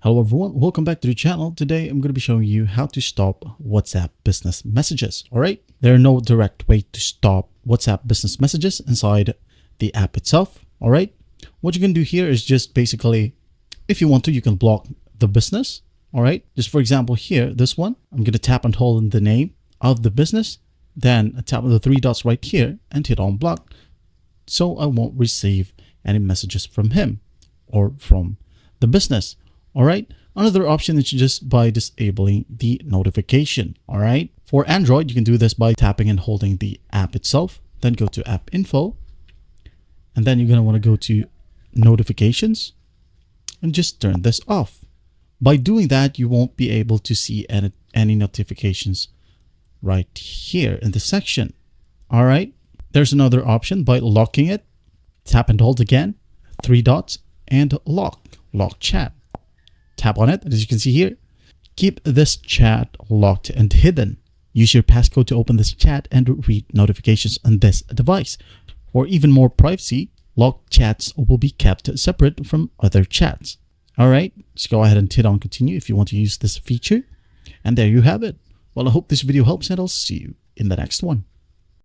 Hello everyone, welcome back to the channel. Today I'm going to be showing you how to stop WhatsApp business messages. Alright, there are no direct way to stop WhatsApp business messages inside the app itself. Alright, what you can do here is just basically, if you want to, you can block the business. Alright, just for example here, this one, I'm going to tap and hold in the name of the business, then tap on the three dots right here and hit on block, so I won't receive any messages from him or from the business. All right. Another option is just by disabling the notification. All right. For Android, you can do this by tapping and holding the app itself. Then go to app info. And then you're going to want to go to notifications and just turn this off. By doing that, you won't be able to see any notifications right here in the section. All right. There's another option by locking it. Tap and hold again, three dots, and lock chat. Tap on it, and as you can see here, keep this chat locked and hidden. Use your passcode to open this chat and read notifications on this device. For even more privacy, locked chats will be kept separate from other chats. All right, just go ahead and hit on continue if you want to use this feature. And there you have it. Well, I hope this video helps, and I'll see you in the next one.